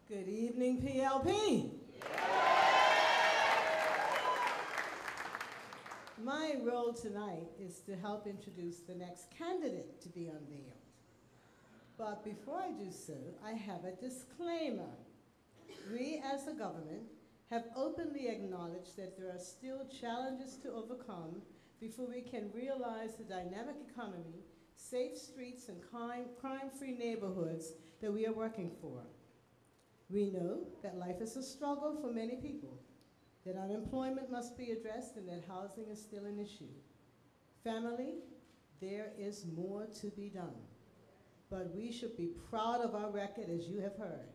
Good evening, PLP. My role tonight is to help introduce the next candidate to be unveiled. But before I do so, I have a disclaimer. We as a government have openly acknowledged that there are still challenges to overcome before we can realize the dynamic economy, safe streets, and crime-free neighborhoods that we are working for. We know that life is a struggle for many people, that unemployment must be addressed, and that housing is still an issue. Family, there is more to be done, but we should be proud of our record, as you have heard.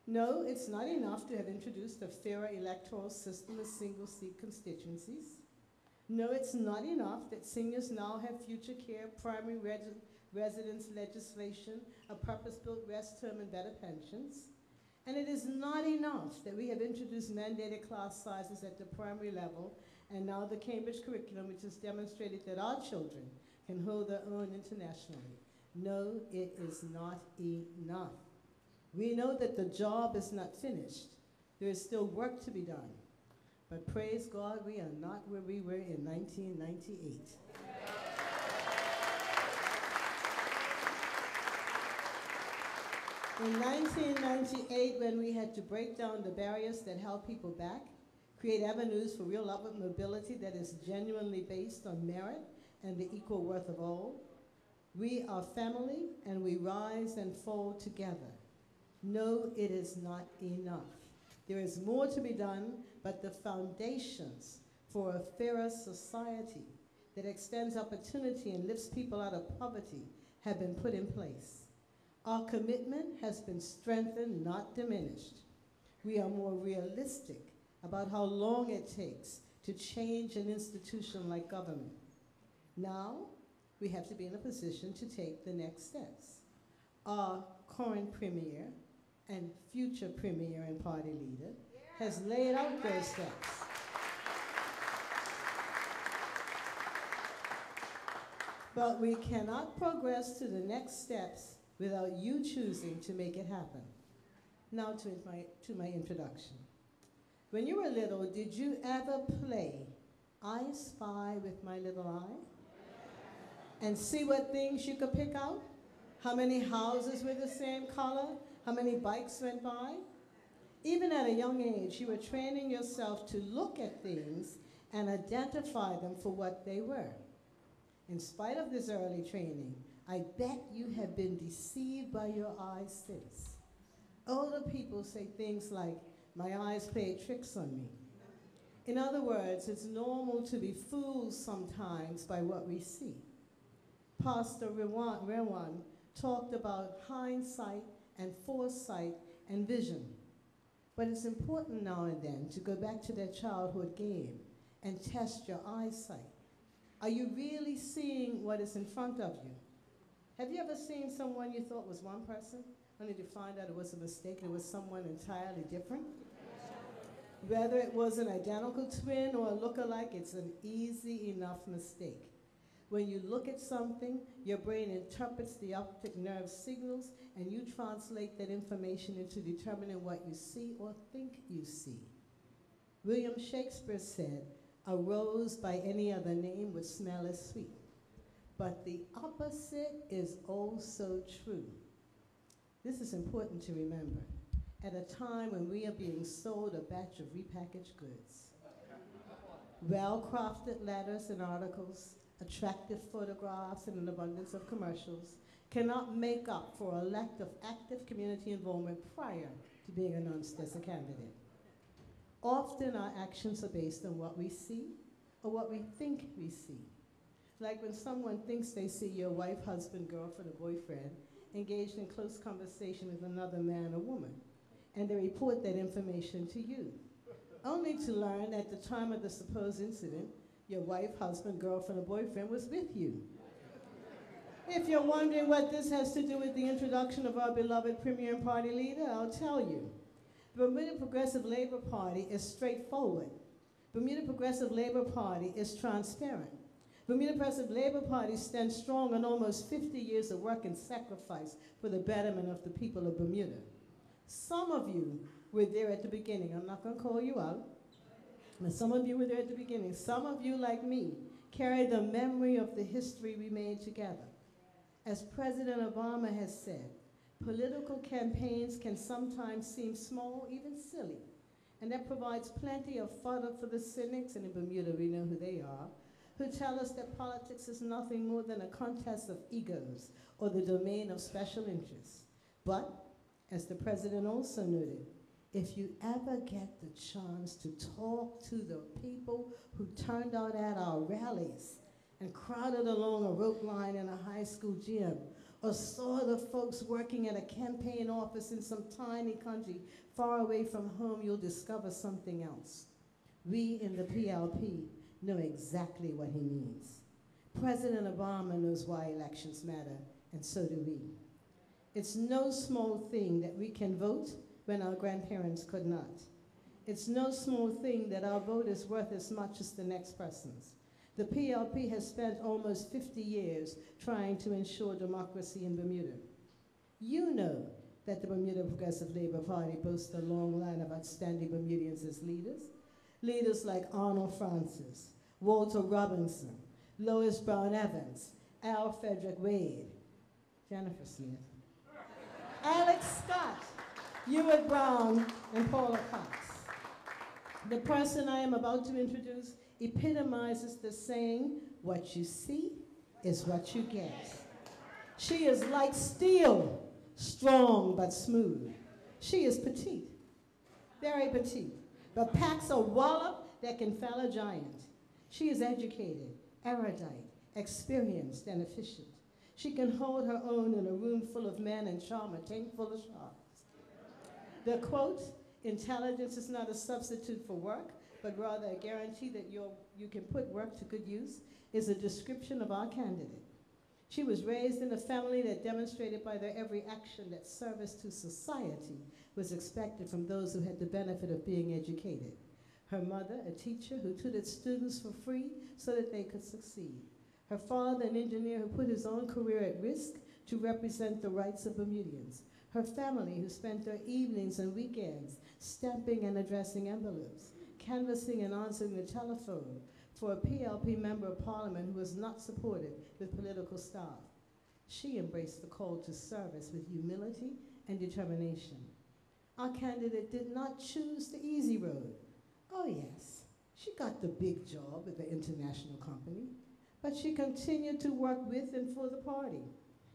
No, it's not enough to have introduced a fairer electoral system of single-seat constituencies. No, it's not enough that seniors now have future care, primary residence legislation, a purpose-built rest term, and better pensions. And it is not enough that we have introduced mandated class sizes at the primary level, and now the Cambridge curriculum, which has demonstrated that our children can hold their own internationally. No, it is not enough. We know that the job is not finished. There is still work to be done. But praise God, we are not where we were in 1998. In 1998, when we had to break down the barriers that held people back, create avenues for real upward mobility that is genuinely based on merit and the equal worth of all, we are family and we rise and fall together. No, it is not enough. There is more to be done, but the foundations for a fairer society that extends opportunity and lifts people out of poverty have been put in place. Our commitment has been strengthened, not diminished. We are more realistic about how long it takes to change an institution like government. Now, we have to be in a position to take the next steps. Our current premier and future premier and party leader has laid out those steps. But we cannot progress to the next steps without you choosing to make it happen. Now to my introduction. When you were little, did you ever play I Spy with My Little Eye? And see what things you could pick out? How many houses were the same color? How many bikes went by? Even at a young age, you were training yourself to look at things and identify them for what they were. In spite of this early training, I bet you have been deceived by your eyes since. Older people say things like, "My eyes played tricks on me." In other words, it's normal to be fooled sometimes by what we see. Pastor Rewan talked about hindsight and foresight and vision. But it's important now and then to go back to that childhood game and test your eyesight. Are you really seeing what is in front of you? Have you ever seen someone you thought was one person, only to find out it was a mistake, it was someone entirely different? Whether it was an identical twin or a look-alike, it's an easy enough mistake. When you look at something, your brain interprets the optic nerve signals, and you translate that information into determining what you see or think you see. William Shakespeare said, "A rose by any other name would smell as sweet." But the opposite is also true. This is important to remember at a time when we are being sold a batch of repackaged goods. Well-crafted letters and articles, attractive photographs, and an abundance of commercials cannot make up for a lack of active community involvement prior to being announced as a candidate. Often our actions are based on what we see or what we think we see. Like when someone thinks they see your wife, husband, girlfriend, or boyfriend engaged in close conversation with another man or woman, and they report that information to you, only to learn at the time of the supposed incident, your wife, husband, girlfriend, or boyfriend was with you. If you're wondering what this has to do with the introduction of our beloved premier and party leader, I'll tell you. The Bermuda Progressive Labor Party is straightforward. Bermuda Progressive Labor Party is transparent. Bermuda Progressive Labor Party stands strong on almost 50 years of work and sacrifice for the betterment of the people of Bermuda. Some of you were there at the beginning. I'm not going to call you out, but some of you were there at the beginning. Some of you, like me, carry the memory of the history we made together. As President Obama has said, political campaigns can sometimes seem small, even silly, and that provides plenty of fodder for the cynics, and in Bermuda we know who they are, who tell us that politics is nothing more than a contest of egos or the domain of special interests. But, as the president also noted, if you ever get the chance to talk to the people who turned out at our rallies and crowded along a rope line in a high school gym, or saw the folks working at a campaign office in some tiny country far away from home, you'll discover something else. We in the PLP know exactly what he means. President Obama knows why elections matter, and so do we. It's no small thing that we can vote when our grandparents could not. It's no small thing that our vote is worth as much as the next person's. The PLP has spent almost 50 years trying to ensure democracy in Bermuda. You know that the Bermuda Progressive Labor Party boasts a long line of outstanding Bermudians as leaders. Leaders like Arnold Francis, Walter Robinson, Lois Brown Evans, Al Frederick Wade, Jennifer Smith, Alex Scott, Ewart Brown, and Paula Cox. The person I am about to introduce epitomizes the saying, what you see is what you get. She is like steel, strong but smooth. She is petite, very petite, but packs a wallop that can fell a giant. She is educated, erudite, experienced, and efficient. She can hold her own in a room full of men and charm a tank full of sharks. The quote, intelligence is not a substitute for work, but rather a guarantee that you can put work to good use, is a description of our candidate. She was raised in a family that demonstrated by their every action that service to society was expected from those who had the benefit of being educated. Her mother, a teacher who tutored students for free so that they could succeed. Her father, an engineer who put his own career at risk to represent the rights of Bermudians. Her family, who spent their evenings and weekends stamping and addressing envelopes, canvassing and answering the telephone for a PLP member of parliament who was not supported with political staff. She embraced the call to service with humility and determination. Our candidate did not choose the easy road. Oh yes, she got the big job with the international company, but she continued to work with and for the party.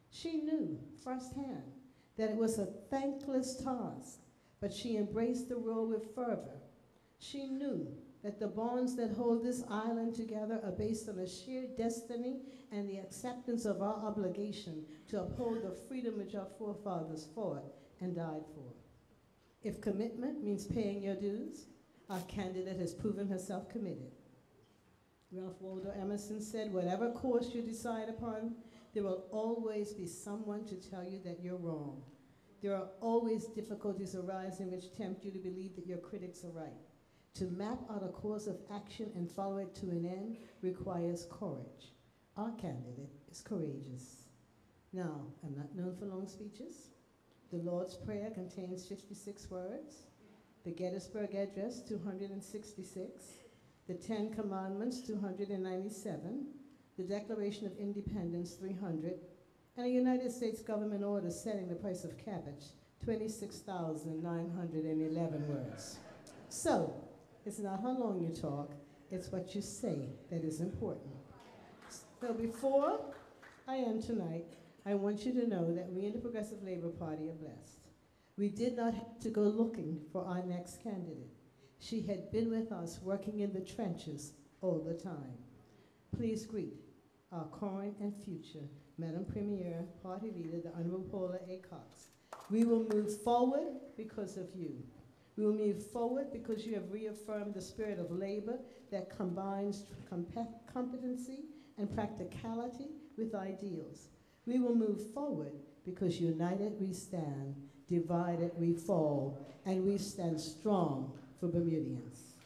She knew firsthand that it was a thankless task, but she embraced the role with fervor. She knew that the bonds that hold this island together are based on a shared destiny and the acceptance of our obligation to uphold the freedom which our forefathers fought and died for. If commitment means paying your dues, our candidate has proven herself committed. Ralph Waldo Emerson said, whatever course you decide upon, there will always be someone to tell you that you're wrong. There are always difficulties arising which tempt you to believe that your critics are right. To map out a course of action and follow it to an end requires courage. Our candidate is courageous. Now, I'm not known for long speeches. The Lord's Prayer contains 56 words. The Gettysburg Address, 266. The Ten Commandments, 297. The Declaration of Independence, 300. And a United States government order setting the price of cabbage, 26,911 words. So, it's not how long you talk, it's what you say that is important. So before I end tonight, I want you to know that we in the Progressive Labor Party are blessed. We did not have to go looking for our next candidate. She had been with us working in the trenches all the time. Please greet our current and future Madam Premier, Party Leader, the Honorable Paula A. Cox. We will move forward because of you. We will move forward because you have reaffirmed the spirit of labor that combines competency and practicality with ideals. We will move forward because united we stand, divided we fall, and we stand strong for Bermudians.